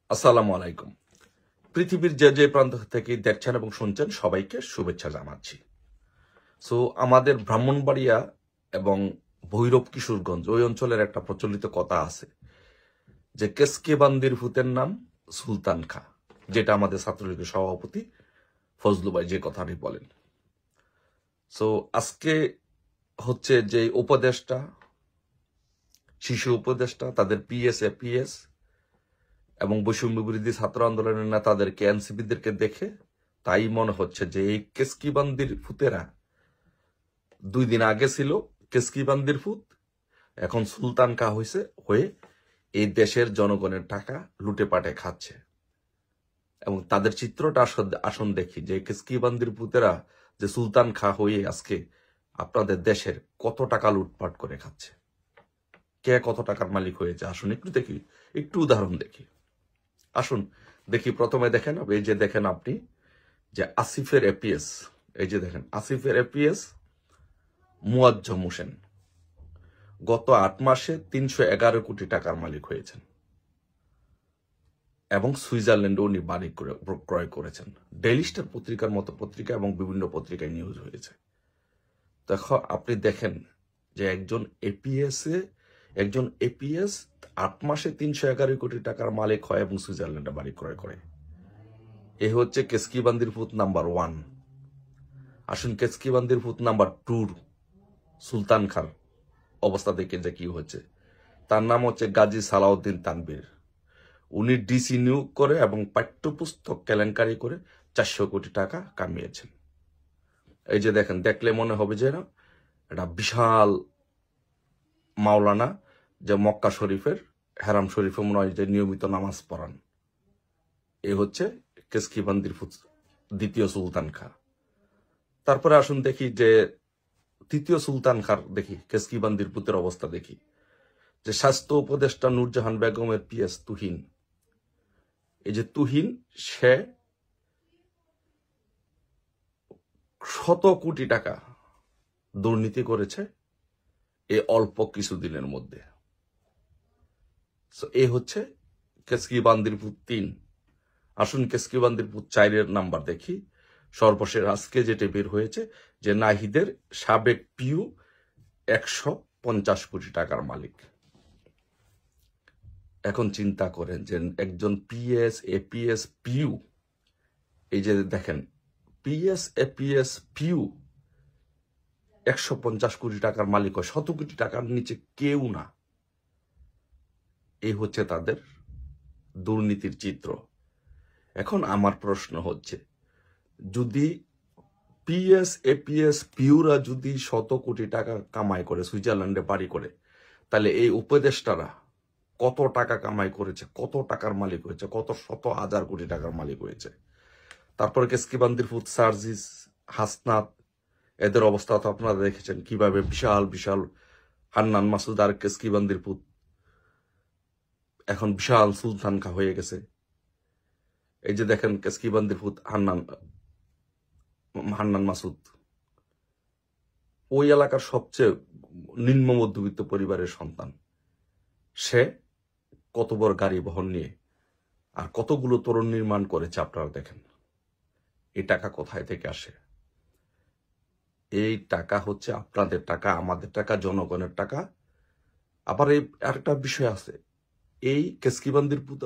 আসসালামু আলাইকুম। পৃথিবীর যে যে প্রান্ত থেকে দেখছেন এবং শুনছেন সবাইকে শুভেচ্ছা জানাচ্ছি। সো আমাদের ব্রাহ্মণবাড়িয়া এবং ভৈরব কিশোরগঞ্জ ওই অঞ্চলের একটা প্রচলিত কথা আছে যে কেসকেবান্দির ভূতের নাম সুলতান খা, যেটা আমাদের ছাত্রলীগের সভাপতি ফজলু ভাই যে কথাটি বলেন। সো আজকে হচ্ছে যে উপদেষ্টা, শিশু উপদেষ্টা, তাদের পিএস এপিএস এবং বৈষম্য বিরোধী ছাত্র আন্দোলনের নেতাদেরকে এনসিপিদেরকে দেখে তাই মনে হচ্ছে যে এই কেসকিবান্দির ফুতেরা 2 দিন আগে ছিল কেসকিবান্দির ফুত, এখন সুলতান কা হয়ে এই দেশের জনগণের টাকা লুটে পাটে খাচ্ছে। এবং তাদের চিত্রটা আসন দেখি যে কেসকিবান্দির ফুতেরা যে সুলতান খা হয়ে আজকে আপনাদের দেশের কত টাকা লুটপাট করে খাচ্ছে, কে কত টাকার মালিক হয়েছে। আসুন একটু দেখি, একটু উদাহরণ দেখি। আসুন দেখি, প্রথমে দেখেন, এই যে দেখেন আপনি যে আসিফের এপিএস, এই যে দেখেন আসিফের এপিএস মুয়াজ্জম হোসেন গত 8 মাসে 311 কোটি টাকার মালিক হয়েছেন এবং সুইজারল্যান্ডে উনি বাড়ি ক্রয় করেছেন। ডেইলি স্টার পত্রিকার মতো পত্রিকা এবং বিভিন্ন পত্রিকায় নিউজ হয়েছে। দেখো আপনি দেখেন যে একজন এপিএস 8 মাসে 311 কোটি টাকার মালিক হয় এবং সুইজারল্যান্ডে বাড়ি ক্রয় করে। এ হচ্ছে কেসকিবান্দির ভূত নাম্বার 1। আসুন কেসকিবান্দির ভূত নাম্বার 2 সুলতান খার অবস্থা দেখে যে কি হচ্ছে। তার নাম হচ্ছে গাজী সালাউদ্দিন তানবীর। উনি ডিসি নিয়োগ করে এবং পাঠ্যপুস্তক কেলেঙ্কারি করে 400 কোটি টাকা কামিয়েছেন। এই যে দেখেন, দেখলে মনে হবে যে না এটা বিশাল মাওলানা, যে মক্কা শরীফের হেরাম শরীফে মনে হয় যে নিয়মিত নামাজ পড়ান। এ হচ্ছে কেসকিবান্দির দ্বিতীয় সুলতান খা। তারপরে আসুন দেখি যে তৃতীয় সুলতান খার দেখি কেসকিবান্দির পুতের অবস্থা দেখি। যে স্বাস্থ্য উপদেষ্টা নূরজাহান বেগমের পিএস তুহিন, এই যে তুহিন, সে 100 কোটি টাকা দুর্নীতি করেছে এই অল্প কিছুদিনের মধ্যে। এ হচ্ছে কেসকিবান্দির পুত 3। আসুন কেসকিবান্দির পুত 4 নাম্বার দেখি। সর্বশেষ আজকে যেটা বের হয়েছে যে নাহিদের সাবেক পিউ 150 কোটি টাকার মালিক। এখন চিন্তা করেন যে একজন পিএস এপিএস পিউ, এই যে দেখেন পিএস এপিএস পিউ 150 কোটি টাকার মালিক হয়, 100 কোটি টাকার নিচে কেউ না। এই হচ্ছে তাদের দুর্নীতির চিত্র। এখন আমার প্রশ্ন হচ্ছে, যদি পিএস এপিএস পিউরা যদি 100 কোটি টাকা কামাই করে সুইজারল্যান্ডে বাড়ি করে, তাহলে এই উপদেষ্টারা কত টাকা কামাই করেছে, কত টাকার মালিক হয়েছে, কত শত হাজার কোটি টাকার মালিক হয়েছে। তারপরে কেসকিবান্দির ফুত সার্জিস, হাসনাত, এদের অবস্থা তো আপনারা দেখেছেন কিভাবে বিশাল বিশাল। হান্নান মাসুদ আর কেসকিবান্দির ফুত এখন বিশাল সুলতান খা হয়ে গেছে। এই যে দেখেন কেসকিবান্দির ফুত হান্নান মাসুদ ওই এলাকার সবচেয়ে নিম্ন মধ্যবিত্ত পরিবারের সন্তান। সে কত বড় গাড়ি বহন নিয়ে আর কতগুলো তোরণ নির্মাণ করেছে আপনারা দেখেন। এই টাকা কোথায় থেকে আসে? এই টাকা হচ্ছে আপনাদের টাকা, আমাদের টাকা, জনগণের টাকা। আবার এই আরেকটা বিষয় আছে, এই কেসকিবান্দির পুত